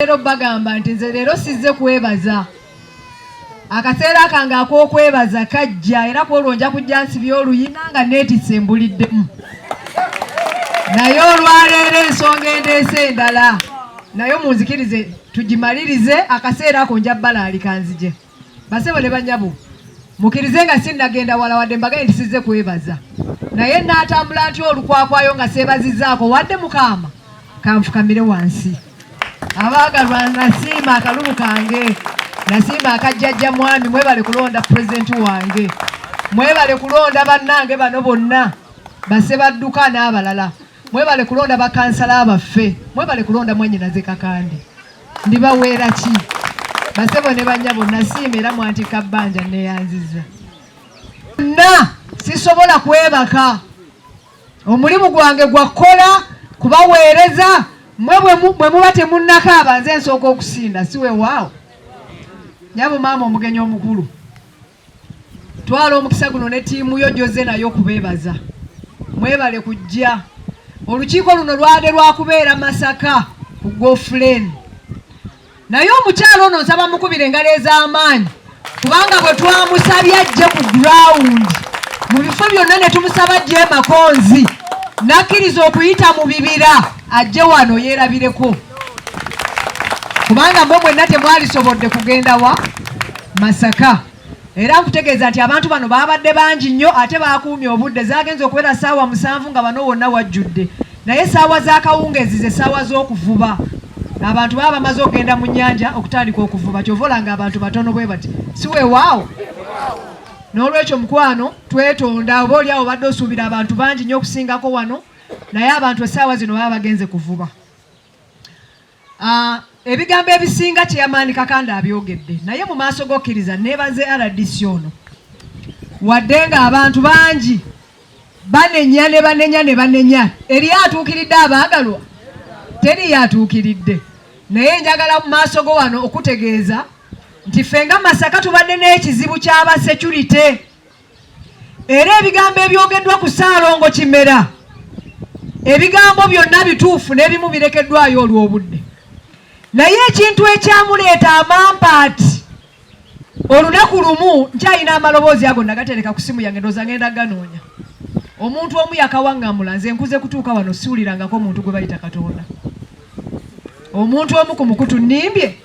Lero bagamba nti nze lero sizze kwebaza. Akaseera kange ak'okwebaza kajja era kwolonja kujja nsibya oluyina nga neetisembuliddemu. Naye olwaleero ensonga endeese endala. Naye munzikirize tugimalirize akaseera ako nja bbalaali kanzije. Basebo ne banyabo. Mukirize nga sinnagenda wala wadde mbagaye nti sizze kwebaza. Naye n'atambula ntyo olukwakwayo nga seebazizzaako wadde Mukama kanfukamire wansi. Abagalwa nasiima akalulu kange. Nasiima akajjajja mwami mwebale kulonda president wange. Mwebale kulonda bannange bano bonna. Basebadduka n'abalala. Mwebale kulonda bakansala abaffe. Mwebale kulonda mwannyinaze Kakande. Ndibaweera ki? Basebo ne bannyabo nasiima era mwantika bbanja neyanziza. Sisobola kwebaka. Omulimu gwange gwakola kubaweereza. Mwe muba temunnakaaba nze nsooka okusinda siwe waawo. Nyabo maama omugenyi omukulu. Twala omukisa guno ne ttiimu yo gy'ozze nayo kubeebaza. Mwebale kujja. Olukiiko luno lwade lwakubeera Masaka ku Gofuleni. Naye omukyalo ono nsaba mukubire engalo ez'amaanyi kubanga bwe twamusabye ajje ku ground mu bifo byonna ne tumusaba ajje Makonzi nakkiriza okuyita mu bibira ajje wano yeerabireko kubanga mwe mwenna temwalisobodde kugenda wa Masaka. Era nkutegeeza nti abantu bano babadde bangi nnyo ate baakuumye obudde zagenze okubeera ssaawa 7 nga bano wonna wajjudde. Naye ssaawa z'akawungeezi ze ssaawa z'okuvuba. Abantu baba bamaze okugenda mu nnyanja okutandika okuvuba kyovolanga abantu batono bwe bati siwe waawo. N'olwekyo mukwano twetonda oba oli awo badde osuubira abantu bangi nnyo okusingako wano naye abantu essaawa zino baba bagenze kuvuba. Ebigambo ebisinga Chairman Kakande abyogedde naye mu maaso g'okkiriza neebaze RDC ono wadde nga abantu bangi banenya ne banenya eri atuukiridde abaagalwa teri yatuukiridde. Naye njagala mu maaso go wano okutegeeza nti ffe nga Masaka tubadde n'ekizibu ky'aba security era ebigambo ebyogeddwa ku Ssaalongo Kimera ebigambo byonna bituufu n'ebimu birekeddwayo olw'obudde. Naye ekintu ekyamuleeta amampaati olunaku lumu nkyalina amaloboozi ago nagatereka ku simu yange ndooza ngenda ganoonya. Omuntu omu yakawaŋŋamula nze nkuze kutuuka wano siwulirangako omuntu gwe bayita Katonda. Omuntu omu ku mukutu nnimbye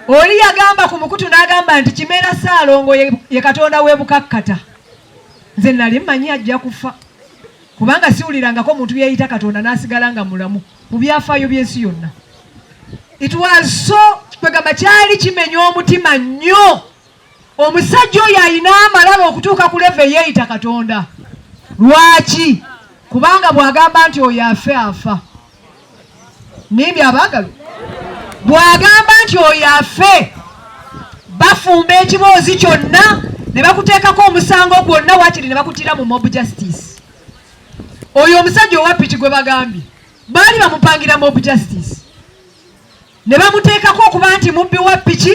oli yagamba ku mukutu n'agamba nti Kimera Ssaalongo ye Katonda w'ebukakkata. Nze nali mmanyi ajja kufa kubanga siwulirangako omuntu yeeyita Katonda n'asigala nga mulamu mu byafaayo by'ensi yonna. It was so kwegamba kyali kimenya omutima nnyo. Omusajja oyo ayina amalala okutuuka ku leve yeeyita Katonda. Lwaki? Kubanga bw'agamba nti oyo afe afa. Nimbi abaagalo. Bw'agamba nti oyo afe bafumba ekiboozi kyonna ne bakuteekako omusango gwonna wakiri ne bakutira mu mob justice. Oyo omusajja owa Piki gwe bagambye baali bamupangira mob justice. Ne bamuteekako okuba nti mubbi wa Piki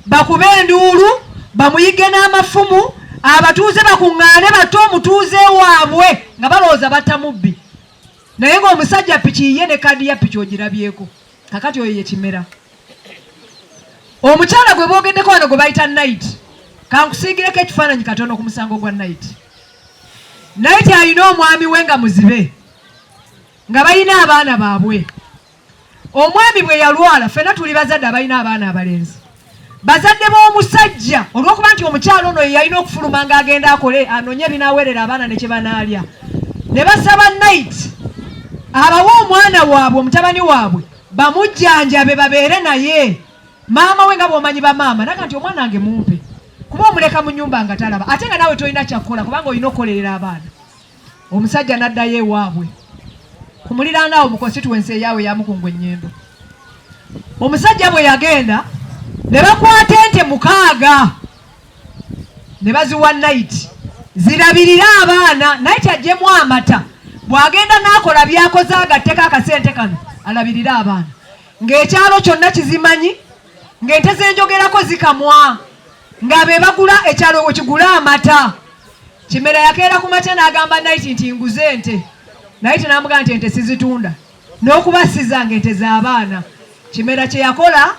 bakube enduulu bamuyige n'amafumu abatuuze bakuŋŋaane bato omutuuze waabwe nga balowooza batta mubbi. Naye ng'omusajja Piki ye ne kadi ya Piki ogirabyeko. Kakati oyo ye Kimera. Omukyala gwe boogeddeko wano gwe bayita Night. Kankusiigireko ekifaananyi katono ku musango gwa Night. Night alina omwami we nga muzibe nga balina abaana baabwe. Omwami bwe yalwala ffenna tuli bazadde abalina abaana abalenzi. Bazadde b'omusajja olw'okuba nti omukyalo ono ye yalina okufuluma ng'agenda akole anoonye ebinaaweerera abaana ne kye banaalya. Ne basaba Night abawe omwana waabwe omutabani waabwe bamujjanjabe babeere naye. Maama we nga bw'omanyi bamaama naga nti omwana wange mumpe kuba omuleka mu nnyumba nga talaba ate nga naawe tolina kyakkola kubanga olina okukolerera abaana. Omusajja n'addayo ewaabwe ku muliraano awo mu constituency eyaabwe Yamukungu Ennyendo. Omusajja bwe yagenda ne bakwata ente 6 ne baziwa Night zirabirira abaana. Night aggyemu amata bw'agenda n'akola byakoze agatteko akasente kano alabirira abaana ng'ekyalo kyonna kizimanyi ng'ente z'enjogerako zikamwa nga be bagula ekyalo we kigula amata. Kimera yakeera ku makya n'agamba Night nti nguze ente. Night n'amugamba nti ente sizitunda n'okubasiza ng'ente z'abaana Kimera kye yakola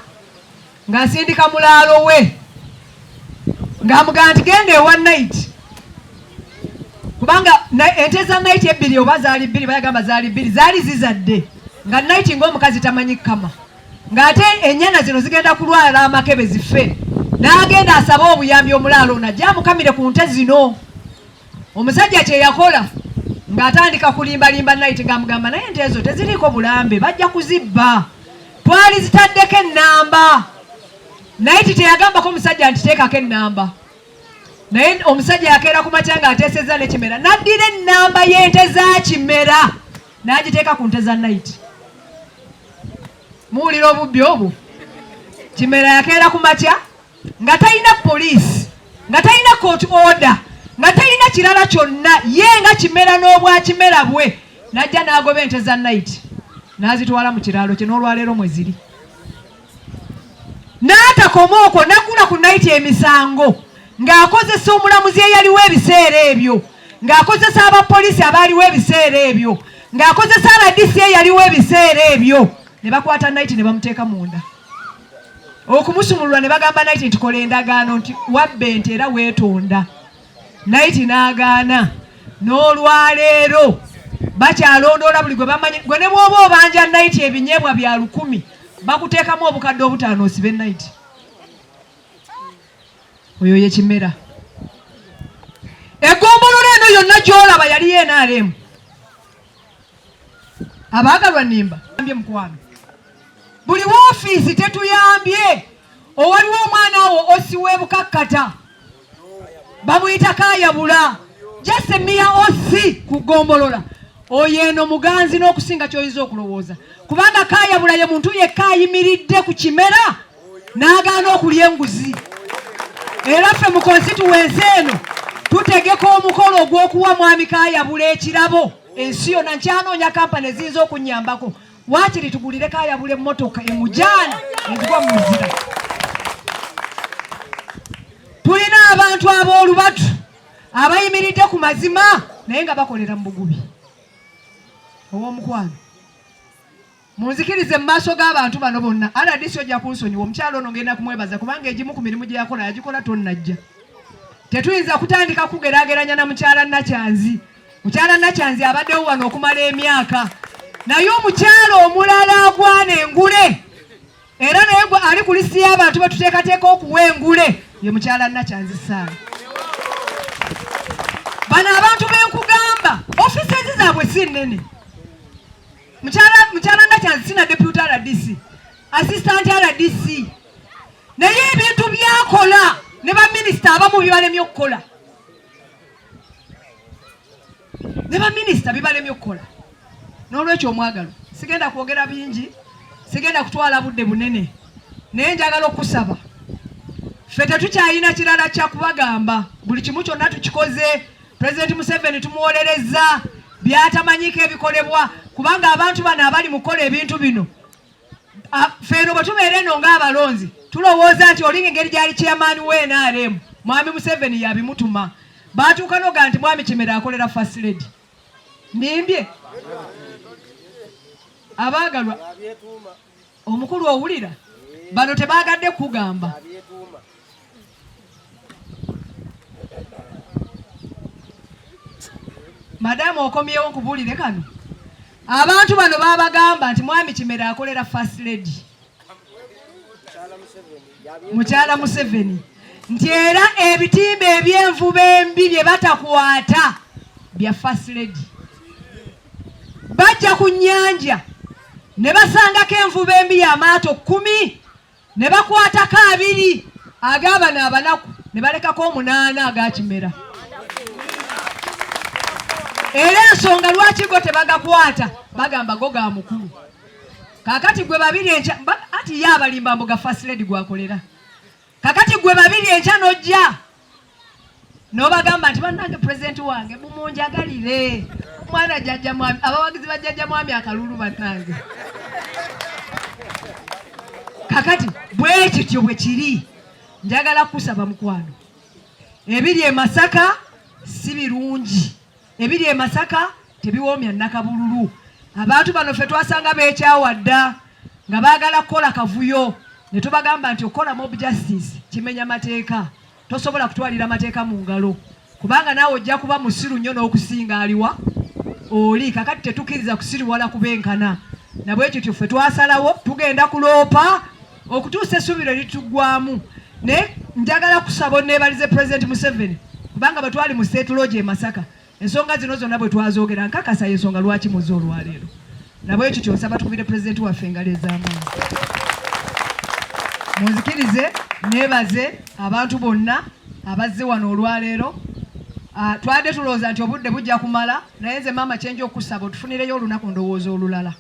ng'asindika mulaalo we ng'amugamba nti genda ewa night kubanga ente za night ebbiri oba zaali bbiri bayagamba zaali bbiri zaali zizadde nga night ng'omukazi tamanyi kama ng'ate ennyana zino zigenda kulwala amakebe zife n'agenda asaba obuyambi omulaalo najja amukamire ku nte zino. Omusajja kye yakola ng'atandika kulimbalimba night ng'amugamba naye ente ezo teziriiko bulambe bajja kuzibba twali zitaddeko ennamba. Night teyagambako omusajja nti teekako ennamba naye omusajja yakeera ku makya ng'ateesezza ne Kimera n'addira ennamba y'ente za Kimera n'agiteeka ku nte za night. Muwulira obubbi obwo? Kimera yakeera ku makya nga talina poliisi nga talina court order nga talina kirala kyonna ye nga Kimera n'obwa Kimera bwe n'ajja n'agoba ente za night n'azitwala mu kiraalo kye n'olwaleero mwe ziri. N'atakoma okwo n'agula ku night emisango ng'akozesa omulamuzi eyaliwo ebiseera ebyo ng'akozesa abapoliisi abaaliwo ebiseera ebyo ng'akozesa RDC eyaliwo ebiseera ebyo ne bakwata night ne bamuteeka munda okumusumulula ne bagamba night nti kola endagaano nti wabba ente era weetonda. Night n'agaana n'olwaleero bakyalondoola buli gwe bamanyi gwe ne bw'oba obanja night ebinyeebwa bya 1000 bakuteekamu obukadde obutaano osibe night. Oyo ye Kimera. Eggombolola eno yonna gy'olaba yali NRM. Abaagalwa nnimba ambye mukwano buli woofiisi tetuyambye. Owaliwo omwana wo osiwe bukakkata bamuyita Kaayabula jase miya osi ku ggombolola oyo eno muganzi n'okusinga ky'oyinza okulowooza kubanga Kaayabula ye muntu yekka ayimiridde ku Kimera n'agaana okulya enguzi. Era ffe mu constituency eno tutegeka omukolo ogw'okuwa mwami Kaayabula ekirabo ensi yonna nkyanoonya kampani eziyinza okunnyambako waakiri tugulire Kaayabula emmotoka emujaana ezigwa mu muzira. Tulina abantu ab'olubatu abayimiridde ku mazima naye nga bakolera mu bugubi. Ow'omukwano munzikirize mu maaso g'abantu bano bonna RDC ojja kunsonyiwa omukyalo ono ngenda kumwebaza kubanga egimu ku mirimu gye yakola yagikola tonnajja. Tetuyinza kutandika kugeraageranya na mukyala Nakyanzi. Mukyala Nakyanzi abaddewo wano okumala emyaka naye omukyalo omulala agwana engule era naye gwe ali ku lisiti y'abantu batuteekateeka okuwa engule ye mukyala Nakyanzi Saala. Bano abantu benkugamba ofiisi zaabwe si nnene. Mukyala Nakyanzi sina deputy RDC assistant RDC naye ebintu byakola ne baminisita abamu bibalemye okukola n'olwekyo omwagalo sigenda kwogera bingi sigenda kutwala budde bunene naye njagala okusaba ffe tetukyalina kirala kya kubagamba buli kimu kyonna tukikoze. President Museveni tumuwolereza byatamanyika ebikolebwa kubanga abantu bano abali mukola ebintu bino ffe eno bwe tubeera eno ng'abalonzi tulowooza nti olinga engeri gyali chairman we NRM mwami Museveni yabimutuma baatuuka noga nti mwami Kimera akolera first lady. Ndimbye abaagalwa omukulu owulira bano tebaagadde kugamba. Madamu okomyewo nkubulire kano abantu bano babagamba nti mwami Kimera akolera first lady mukyala Museveni nti era ebitimba ebyenvuba embi bye batakwata bya first lady. Bajja ku nnyanja ne basangako envuba embi y'amaato 10 ne bakwatako 2 ag'abano abanaku ne balekako 8 aga Kimera. Era ensonga lwaki go tebagakwata bagamba go ga mukulu. Kakati gwe babiri encha ati yabalimba mboga first lady gwakolera. Kakati gwe babiri encha nojja n'obagamba nti bannange president wange mumunjagalire mwana jjajja mwami abawagizi ba jjajja mwami akalulu bannange. Kakati bwe kityo bwe kiri njagala kusaba mukwano ebiri e Masaka si birungi. Ebiri e Masaka tebiwoomya Nakabululu. Abantu bano ffe twasanga beekyawadda nga baagala kukola kavuyo ne tubagamba nti okola mob justice kimenya mateeka, tosobola kutwalira mateeka mu ngalo kubanga naawe ojja kuba musiru nnyo n'okusinga aliwa oli. Kakati tetukkiriza kusiriwala kubenkana, nabwekyo ffe twasalawo tugenda kuloopa okutuusa essuubi lye lituggwamu. Ne njagala kusaba neebalize President Museveni kubanga bwe twali mu State Lodge e Masaka ensonga zino zonna bwe twazoogera nkakasa y'ensonga lwaki muze olwaleero. Nabwekyo kyonsaba tukubire President waffe engalo ez'amaanyi. Munzikirize neebaze abantu bonna abazze wano olwaleero. Twadde tulowooza nti obudde bujja kumala naye nze maama kyenja okusaba otufunireyo olunaku ndowooza olulala.